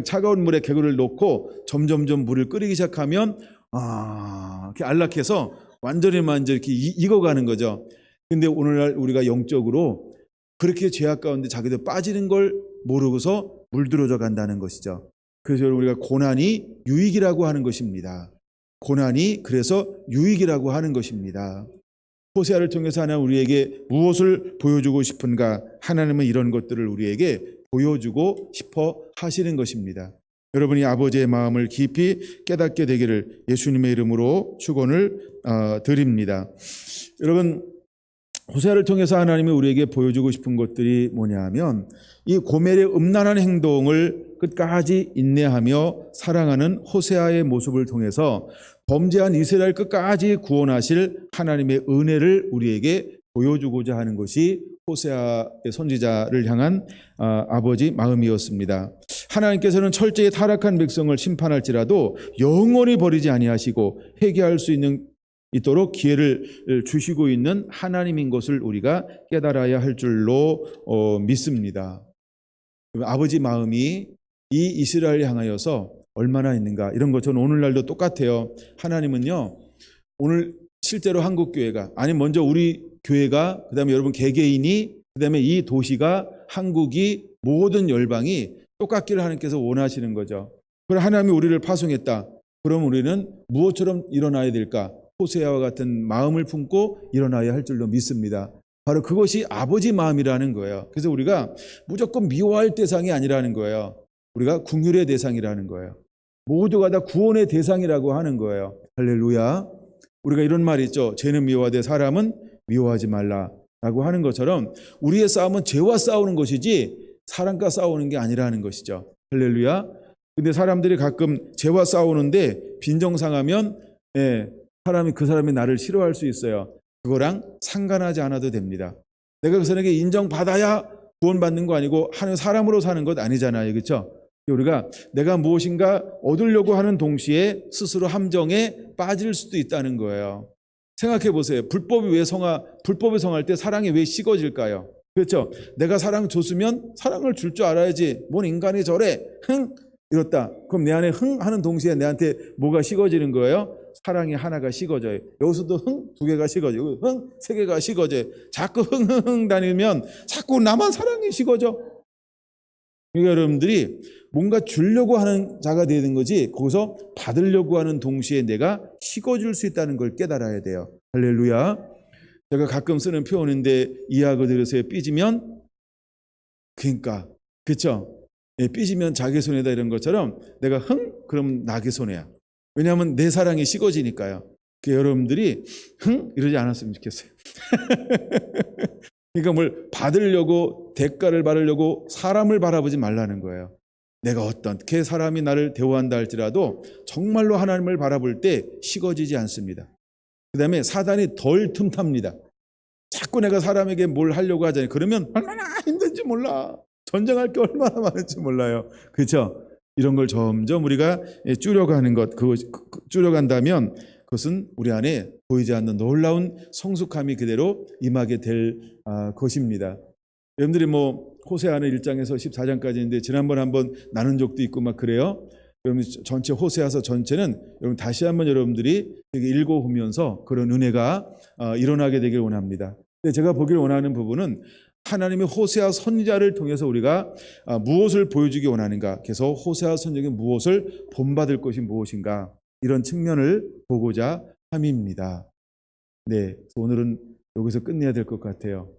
차가운 물에 개구리를 놓고 점점점 물을 끓이기 시작하면 이렇게 안락해서 완전히 이렇게 익어가는 거죠. 근데 오늘날 우리가 영적으로 그렇게 죄악 가운데 자기도 빠지는 걸 모르고서 물들어져 간다는 것이죠. 그래서 우리가 고난이 유익이라고 하는 것입니다. 고난이 그래서 유익이라고 하는 것입니다. 호세아를 통해서 하나님 우리에게 무엇을 보여주고 싶은가? 하나님은 이런 것들을 우리에게 보여주고 싶어 하시는 것입니다. 여러분이 아버지의 마음을 깊이 깨닫게 되기를 예수님의 이름으로 축원을 드립니다. 여러분, 호세아를 통해서 하나님이 우리에게 보여주고 싶은 것들이 뭐냐 하면 이 고멜의 음란한 행동을 끝까지 인내하며 사랑하는 호세아의 모습을 통해서 범죄한 이스라엘 끝까지 구원하실 하나님의 은혜를 우리에게 보여주고자 하는 것이 호세아의 선지자를 향한 아버지 마음이었습니다. 하나님께서는 철저히 타락한 백성을 심판할지라도 영원히 버리지 아니하시고 회개할 수 있도록 기회를 주시고 있는 하나님인 것을 우리가 깨달아야 할 줄로 믿습니다. 아버지 마음이 이 이스라엘을 향하여서 얼마나 있는가, 이런 것 저는 오늘날도 똑같아요. 하나님은요, 오늘 실제로 한국교회가, 아니 먼저 우리 교회가, 그 다음에 여러분 개개인이, 그 다음에 이 도시가, 한국이, 모든 열방이 똑같기를 하나님께서 원하시는 거죠. 그럼 하나님이 우리를 파송했다. 그럼 우리는 무엇처럼 일어나야 될까? 호세아와 같은 마음을 품고 일어나야 할 줄로 믿습니다. 바로 그것이 아버지 마음이라는 거예요. 그래서 우리가 무조건 미워할 대상이 아니라는 거예요. 우리가 긍휼의 대상이라는 거예요. 모두가 다 구원의 대상이라고 하는 거예요. 할렐루야. 우리가 이런 말이 있죠. 죄는 미워하되 사람은 미워하지 말라라고 하는 것처럼 우리의 싸움은 죄와 싸우는 것이지 사람과 싸우는 게 아니라는 것이죠. 할렐루야. 근데 사람들이 가끔 죄와 싸우는데 빈정상하면 사람이 그 사람이 나를 싫어할 수 있어요. 그거랑 상관하지 않아도 됩니다. 내가 그 사람에게 인정받아야 구원받는 거 아니고 하는 사람으로 사는 것 아니잖아요. 그렇죠? 우리가 내가 무엇인가 얻으려고 하는 동시에 스스로 함정에 빠질 수도 있다는 거예요. 생각해 보세요. 불법이 성할 때 사랑이 왜 식어질까요? 그렇죠? 내가 사랑 줬으면 사랑을 줄 줄 알아야지. 뭔 인간이 저래? 이렇다. 그럼 내 안에 하는 동시에 내한테 뭐가 식어지는 거예요? 사랑이 하나가 식어져요. 여기서도 두 개가 식어져요. 세 개가 식어져요. 자꾸 다니면 자꾸 나만 사랑이 식어져. 그러니까 여러분들이 뭔가 주려고 하는 자가 되는 거지 거기서 받으려고 하는 동시에 내가 식어질 수 있다는 걸 깨달아야 돼요. 할렐루야. 제가 가끔 쓰는 표현인데 이해하고 들으세요. 삐지면 그러니까 그렇죠? 삐지면 자기 손해다 이런 것처럼 내가 그럼 나의 손해야. 왜냐하면 내 사랑이 식어지니까요. 여러분들이 이러지 않았으면 좋겠어요. 그러니까 뭘 받으려고 대가를 받으려고 사람을 바라보지 말라는 거예요. 내가 어떻게 사람이 나를 대우한다 할지라도 정말로 하나님을 바라볼 때 식어지지 않습니다. 그 다음에 사단이 덜 틈탑니다. 자꾸 내가 사람에게 뭘 하려고 하잖아요. 그러면 얼마나 힘든지 몰라. 전쟁할 게 얼마나 많은지 몰라요. 그렇죠? 이런 걸 점점 우리가 줄여가는 것, 줄여간다면 그것은 우리 안에 보이지 않는 놀라운 성숙함이 그대로 임하게 될 것입니다. 여러분들이 호세아는 1장에서 14장까지인데 지난번 한번 나눈 적도 있고 막 그래요. 여러분 전체 호세아서 전체는 여러분 다시 한번 여러분들이 읽어보면서 그런 은혜가 일어나게 되길 원합니다. 근데 제가 보기를 원하는 부분은 하나님이 호세아 선지자를 통해서 우리가 무엇을 보여주기 원하는가? 그래서 호세아 선지자에게 무엇을 본받을 것이 무엇인가? 이런 측면을 보고자 함입니다. 네, 오늘은 여기서 끝내야 될 것 같아요.